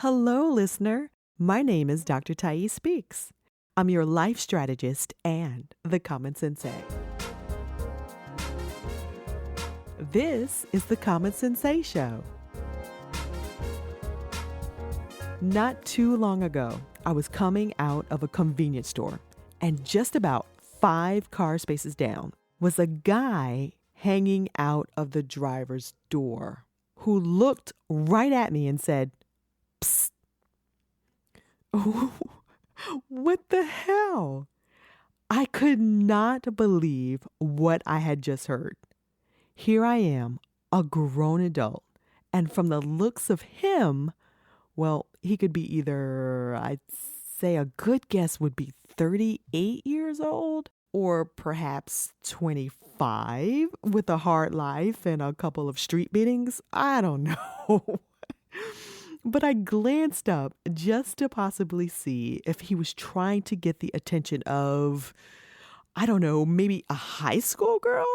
Hello, listener. My name is Dr. Thais Speaks. I'm your life strategist and the Common Sensei. This is the Common Sensei Show. Not too long ago, I was coming out of a convenience store, and just about 5 car spaces down was a guy hanging out of the driver's door who looked right at me and said, "Psst." What the hell? I could not believe what I had just heard. Here I am, a grown adult, and from the looks of him, well, he could be either, I'd say a good guess would be 38 years old, or perhaps 25 with a hard life and a couple of street beatings. I don't know. But I glanced up just to possibly see if he was trying to get the attention of, I don't know, maybe a high school girl?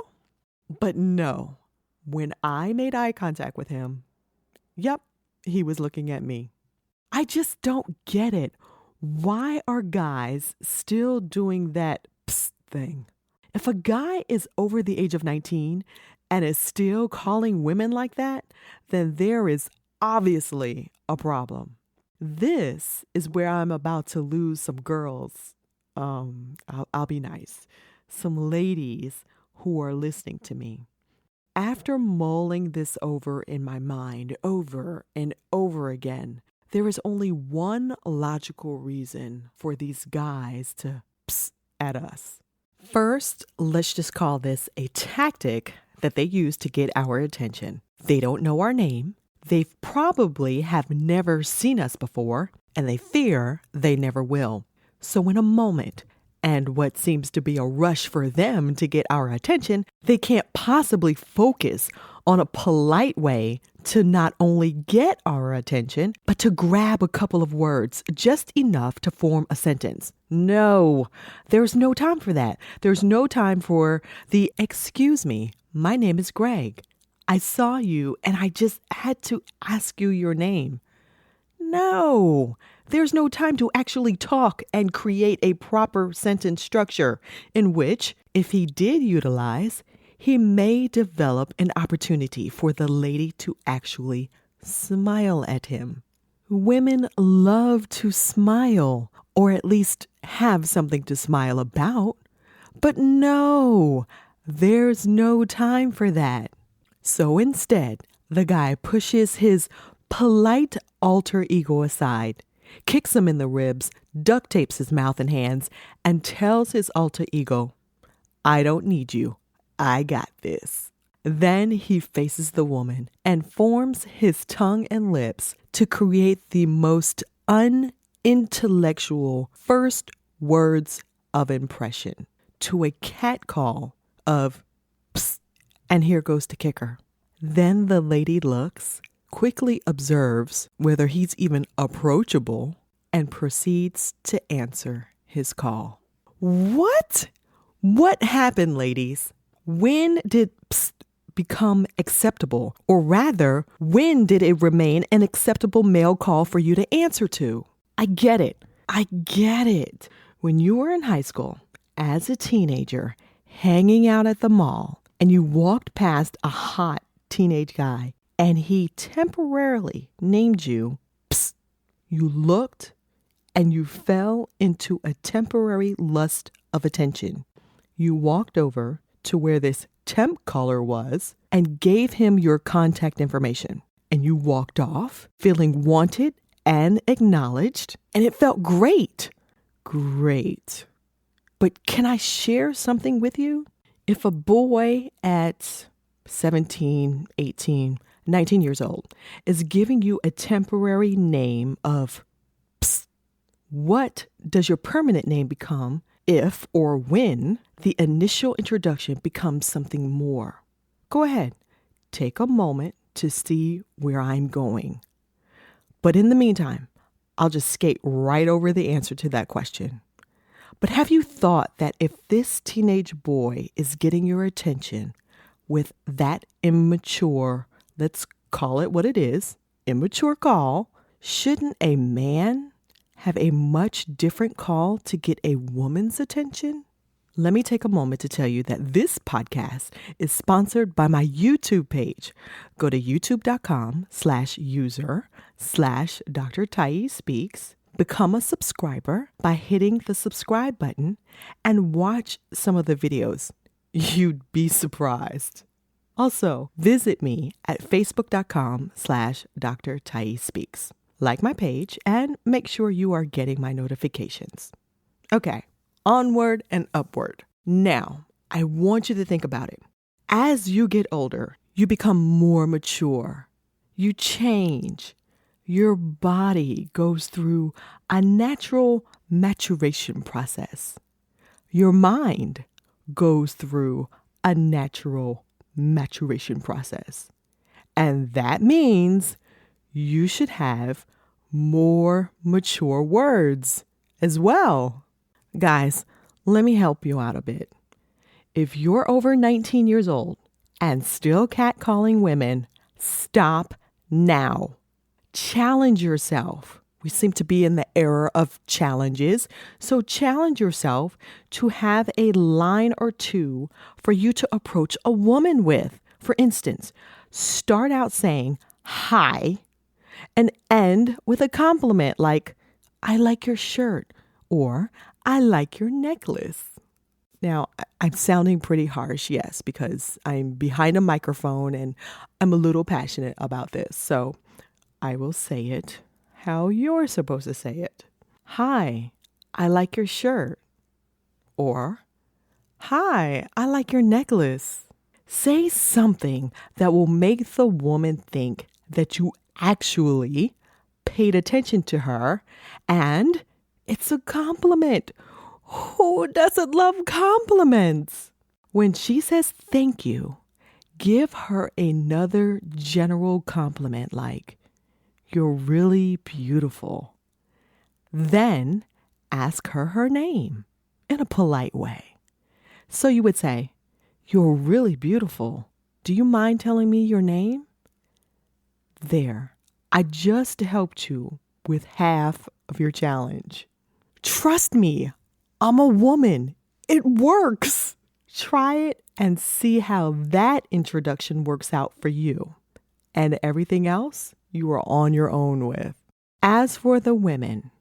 But no, when I made eye contact with him, yep, he was looking at me. I just don't get it. Why are guys still doing that psst thing? If a guy is over the age of 19 and is still calling women like that, then there is obviously a problem. This is where I'm about to lose some girls. I'll be nice. Some ladies who are listening to me. After mulling this over in my mind over and over again, there is only one logical reason for these guys to psst at us. First, let's just call this a tactic that they use to get our attention. They don't know our name. They probably have never seen us before, and they fear they never will. So in a moment, and what seems to be a rush for them to get our attention, they can't possibly focus on a polite way to not only get our attention, but to grab a couple of words, just enough to form a sentence. No, there's no time for that. There's no time for the, "Excuse me, my name is Greg. I saw you and I just had to ask you your name." No, there's no time to actually talk and create a proper sentence structure in which, if he did utilize, he may develop an opportunity for the lady to actually smile at him. Women love to smile, or at least have something to smile about. But no, there's no time for that. So instead, the guy pushes his polite alter ego aside, kicks him in the ribs, duct tapes his mouth and hands, and tells his alter ego, "I don't need you. I got this." Then he faces the woman and forms his tongue and lips to create the most unintellectual first words of impression to a catcall of "Psst." And here goes the kicker. Then the lady looks, quickly observes whether he's even approachable, and proceeds to answer his call. What? What happened, ladies? When did psst become acceptable? Or rather, when did it remain an acceptable male call for you to answer to? I get it. When you were in high school, as a teenager, hanging out at the mall, and you walked past a hot teenage guy, and he temporarily named you, "Psst," you looked and you fell into a temporary lust of attention. You walked over to where this temp caller was and gave him your contact information. And you walked off feeling wanted and acknowledged, and it felt great. Great. But can I share something with you? If a boy at 17, 18, 19 years old is giving you a temporary name of "Psst," what does your permanent name become if or when the initial introduction becomes something more? Go ahead, take a moment to see where I'm going. But in the meantime, I'll just skate right over the answer to that question. But have you thought that if this teenage boy is getting your attention with that immature, let's call it what it is, immature call, Shouldn't a man have a much different call to get a woman's attention? Let me take a moment to tell you that this podcast is sponsored by my YouTube page. Go to youtube.com/user/Dr. Thais Speaks. Become a subscriber by hitting the subscribe button and watch some of the videos. You'd be surprised. Also, visit me at facebook.com/Dr. Thais Speaks. Like my page and make sure you are getting my notifications. Okay. Onward and upward. Now, I want you to think about it. As you get older, you become more mature. You change. Your body goes through a natural maturation process. Your mind goes through a natural maturation process. And that means you should have more mature words as well. Guys, let me help you out a bit. If you're over 19 years old and still catcalling women, stop now. Challenge yourself. We seem to be in the era of challenges, so challenge yourself to have a line or two for you to approach a woman with. For instance, start out saying hi and end with a compliment like, I like your shirt, or I like your necklace. Now, I'm sounding pretty harsh, yes, because I'm behind a microphone and I'm a little passionate about this. So I will say it how you're supposed to say it. Hi, I like your shirt. Or, hi, I like your necklace. Say something that will make the woman think that you actually paid attention to her and it's a compliment. Who doesn't love compliments? When she says thank you, give her another general compliment like, you're really beautiful. Then ask her name in a polite way. So you would say, you're really beautiful. Do you mind telling me your name? There, I just helped you with half of your challenge. Trust me, I'm a woman. It works. Try it and see how that introduction works out for you. And everything else you are on your own with. As for the women,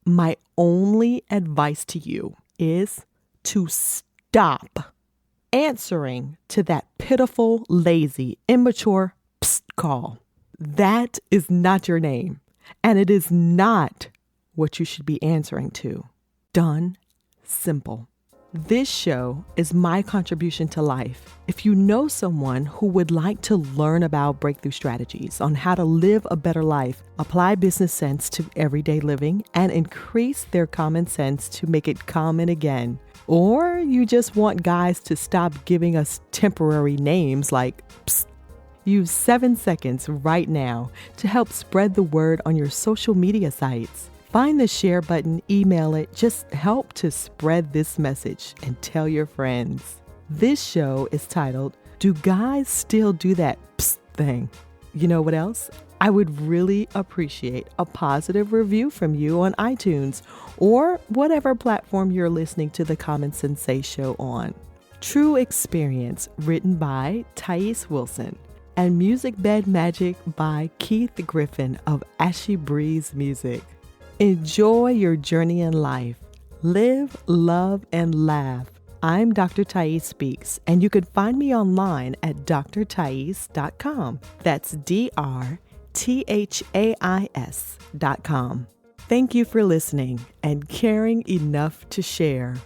my only advice to you is to stop answering to that pitiful, lazy, immature psst call. That is not your name, and it is not what you should be answering to. Done. Simple. This show is my contribution to life. If you know someone who would like to learn about breakthrough strategies on how to live a better life, apply business sense to everyday living, and increase their common sense to make it common again, or you just want guys to stop giving us temporary names like Psst, use 7 seconds right now to help spread the word on your social media sites. Find the share button, email it, just help to spread this message and tell your friends. This show is titled, Do Guys Still Do That Psst Thing? You know what else? I would really appreciate a positive review from you on iTunes or whatever platform you're listening to the Common Sensei show on. True Experience, written by Thais Wilson, and Music Bed Magic by Keith Griffin of Ashy Breeze Music. Enjoy your journey in life. Live, love, and laugh. I'm Dr. Thais Speaks, and you can find me online at drthais.com. That's drthais.com. Thank you for listening and caring enough to share.